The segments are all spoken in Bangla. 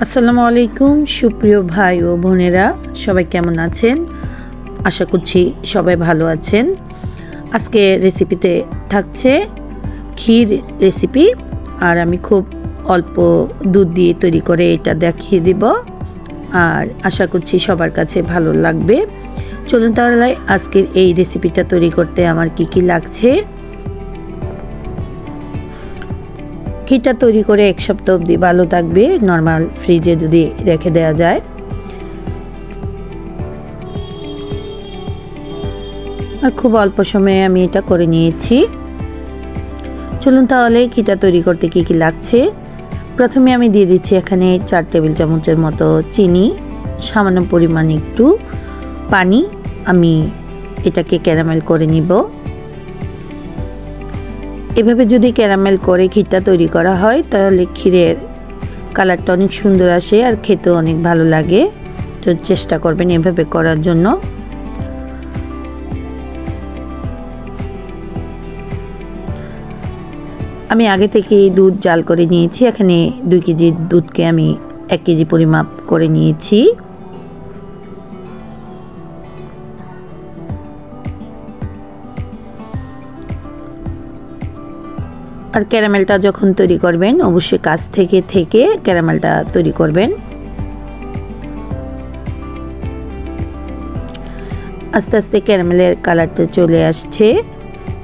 আসসালামু আলাইকুম সুপ্রিয় ভাই ও বোনেরা, সবাই কেমন আছেন? আশা করছি সবাই ভালো আছেন। আজকে রেসিপিতে থাকছে ক্ষীর রেসিপি, আর আমি খুব অল্প দুধ দিয়ে তৈরি করে এটা দেখিয়ে দিব, আর আশা করছি সবার কাছে ভালো লাগবে। চলুন তাহলে আজকের এই রেসিপিটা তৈরি করতে আমার কি লাগছে। ক্ষীরটা তৈরি করে এক সপ্তাহ অবধি ভালো থাকবে, নর্মাল ফ্রিজে যদি রেখে দেওয়া যায়। আর খুব অল্প সময়ে আমি এটা করে নিয়েছি। চলুন তাহলে ক্ষীরটা তৈরি করতে কি লাগছে। প্রথমে আমি দিয়ে দিচ্ছি এখানে 4 টেবিল চামচের মতো চিনি, সামান্য পরিমাণ একটু পানি। আমি এটাকে ক্যারামেল করে নিব। এভাবে যদি ক্যারামেল করে ক্ষীরটা তৈরি করা হয় তাহলে ক্ষীরের কালারটা অনেক সুন্দর আসে আর খেতেও অনেক ভালো লাগে। তো চেষ্টা করবেন এভাবে করার জন্য। আমি আগে থেকে দুধ জাল করে নিয়েছি। এখানে 2 কেজি দুধকে আমি 1 কেজি পরিমাপ করে নিয়েছি। আর ক্যারামেলটা যখন তৈরি করবেন অবশ্যই কাছ থেকে ক্যারামেলটা তৈরি করবেন। আস্তে আস্তে ক্যারামেলের কালারটা চলে আসছে।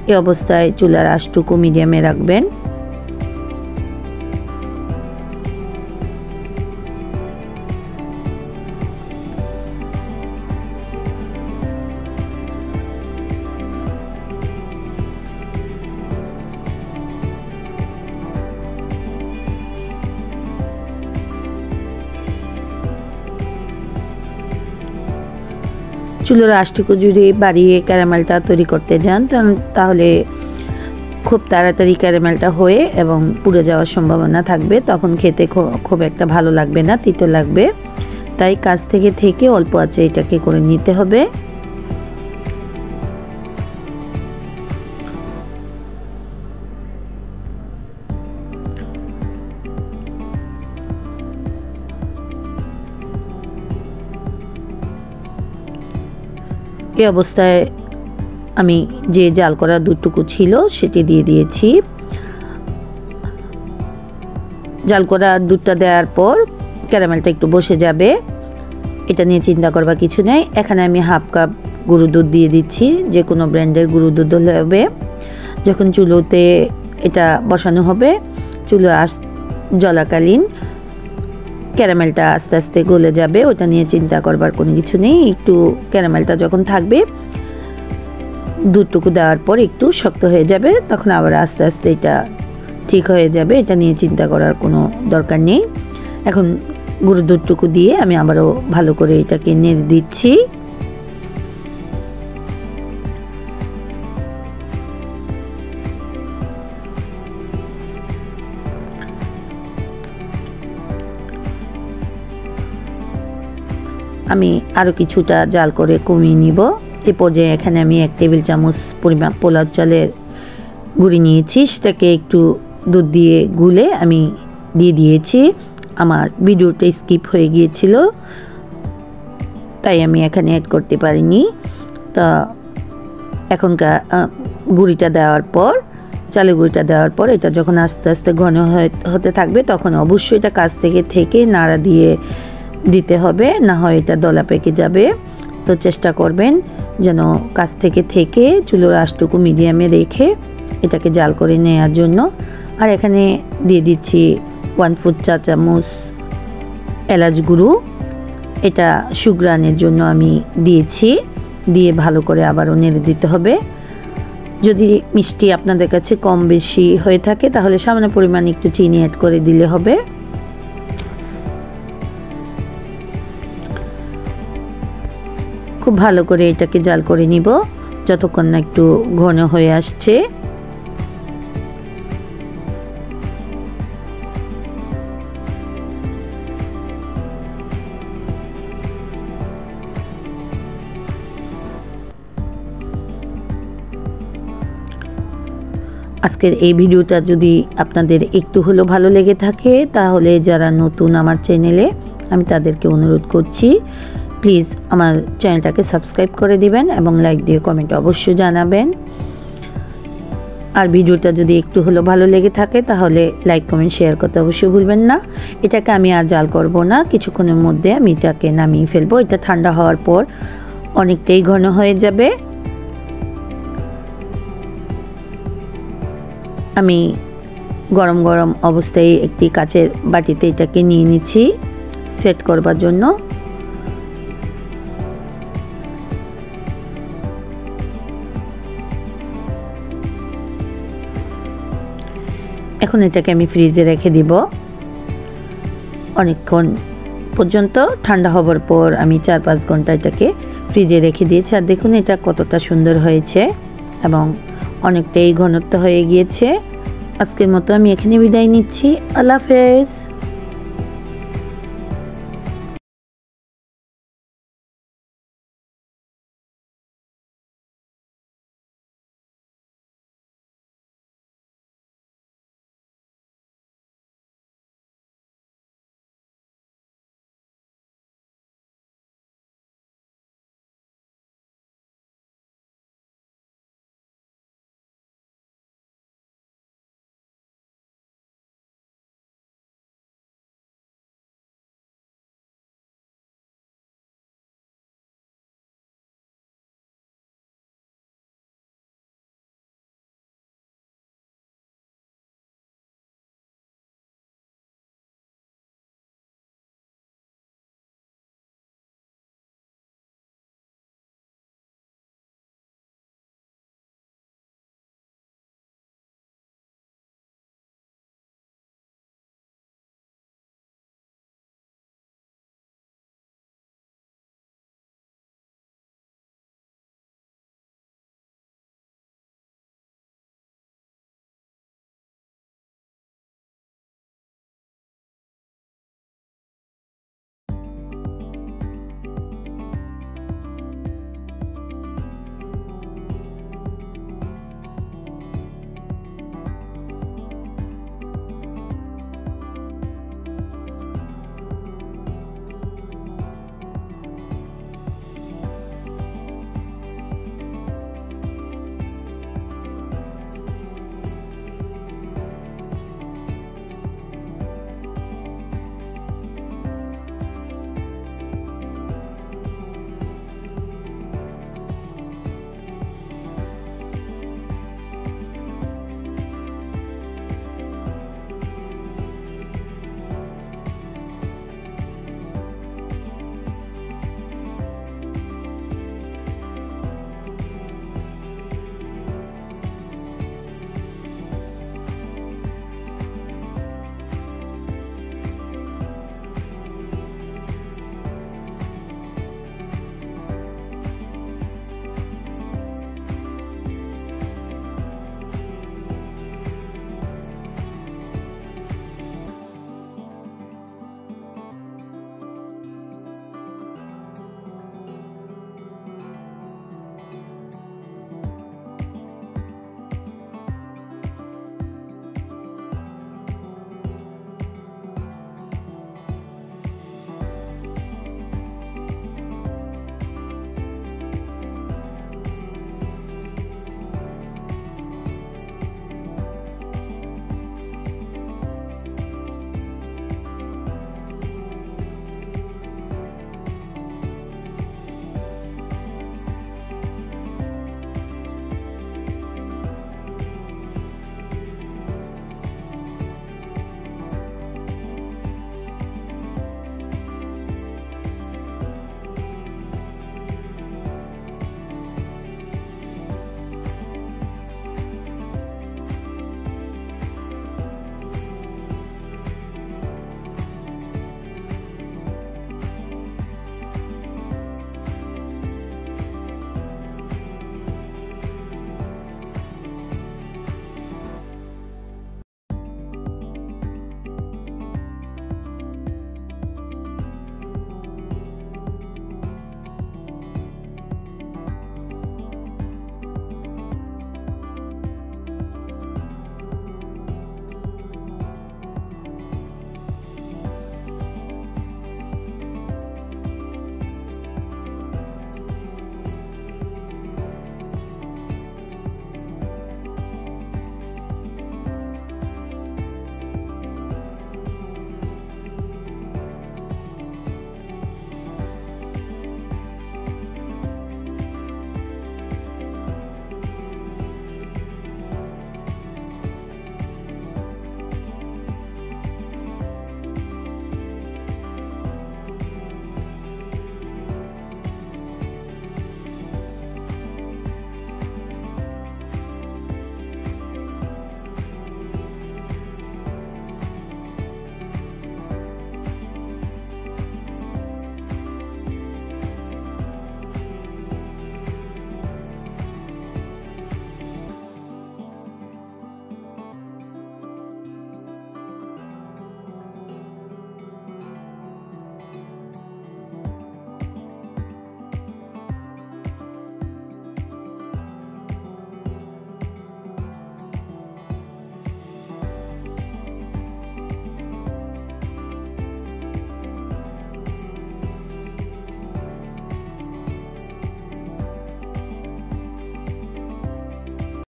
এই অবস্থায় চুলার আঁচটুকু মিডিয়ামে রাখবেন। চুলার আঁচটুকু যদি বাড়িয়ে ক্যারামেলটা তৈরি করতে যান তাহলে খুব তাড়াতাড়ি ক্যারামেলটা হয়ে এবং পুড়ে যাওয়ার সম্ভাবনা থাকবে। তখন খেতে খুব একটা ভালো লাগবে না, তিতো লাগবে। তাই কাছ থেকে অল্প আঁচে এটাকে করে নিতে হবে। এই অবস্থায় আমি যে জাল করা দুধটুকু ছিল সেটি দিয়ে দিয়েছি। জাল করা দুধটা দেওয়ার পর ক্যারামেলটা একটু বসে যাবে, এটা নিয়ে চিন্তা করবার কিছু নেই। এখানে আমি হাফ কাপ গরুর দুধ দিয়ে দিচ্ছি, যে কোনো ব্র্যান্ডের গরুর দুধ হলে হবে। যখন চুলোতে এটা বসানো হবে, চুলো জ্বলাকালীন ক্যারামেলটা আস্তে আস্তে গলে যাবে, ওটা নিয়ে চিন্তা করবার কোনো কিছু নেই। একটু ক্যারামেলটা যখন থাকবে, দুধটুকু দেওয়ার পর একটু শক্ত হয়ে যাবে, তখন আবার আস্তে আস্তে এটা ঠিক হয়ে যাবে। এটা নিয়ে চিন্তা করার কোনো দরকার নেই। এখন গরুর দুধটুকু দিয়ে আমি আবারও ভালো করে এটাকে নেড়ে দিচ্ছি। আমি আরও কিছুটা জাল করে কমিয়ে নিব। এ পর্যায়ে এখানে আমি 1 টেবিল চামচ পরিমাপ পোলাও চালের গুঁড়ি নিয়েছি, সেটাকে একটু দুধ দিয়ে গুলে আমি দিয়ে দিয়েছি। আমার ভিডিওটা স্কিপ হয়ে গিয়েছিল, তাই আমি এখানে অ্যাড করতে পারিনি। তা এখনকার গুঁড়িটা দেওয়ার পর, চালের গুঁড়িটা দেওয়ার পর এটা যখন আস্তে আস্তে ঘন হতে থাকবে, তখন অবশ্যই এটা কাছ থেকে নাড়া দিয়ে দিতে হবে, না হয় এটা দলা পেকে যাবে। তো চেষ্টা করবেন যেন কাছ থেকে চুলোর আঁচটুকু মিডিয়ামে রেখে এটাকে জাল করে নেওয়ার জন্য। আর এখানে দিয়ে দিচ্ছি 1/4 চা চামচ এলাচ গুঁড়ো, এটা সুঘ্রাণের জন্য আমি দিয়েছি। দিয়ে ভালো করে আবারও নেড়ে দিতে হবে। যদি মিষ্টি আপনাদের কাছে কম বেশি হয়ে থাকে তাহলে সামান্য পরিমাণ একটু চিনি অ্যাড করে দিলে হবে। খুব ভালো করে এটাকে জাল করে নিব যতক্ষণ না একটু ঘন হয়ে আসছে। আজকের এই ভিডিওটা যদি আপনাদের একটু হলেও ভালো লেগে থাকে তাহলে যারা নতুন আমার চ্যানেলে আমি তাদেরকে অনুরোধ করছি প্লিজ আমার চ্যানেলটাকে সাবস্ক্রাইব করে দিবেন এবং লাইক দিয়ে কমেন্ট অবশ্যই জানাবেন। আর ভিডিওটা যদি একটু হলেও ভালো লেগে থাকে তাহলে লাইক কমেন্ট শেয়ার করতে অবশ্যই ভুলবেন না। এটাকে আমি আর জাল করব না, কিছুক্ষণের মধ্যে আমি এটাকে নামিয়ে ফেলবো। এটা ঠান্ডা হওয়ার পর অনেকটাই ঘন হয়ে যাবে। আমি গরম গরম অবস্থায় একটি কাচের বাটিতে এটাকে নিয়ে নিচ্ছি সেট করবার জন্য। এখন এটাকে আমি ফ্রিজে রেখে দিব অনেকক্ষণ পর্যন্ত। ঠান্ডা হবার পর আমি 4-5 ঘন্টা এটাকে ফ্রিজে রেখে দিয়েছি। আর দেখুন এটা কতটা সুন্দর হয়েছে এবং অনেকটাই ঘনত্ব হয়ে গিয়েছে। আজকের মতো আমি এখানে বিদায় নিচ্ছি। আল্লাহ হাফেজ।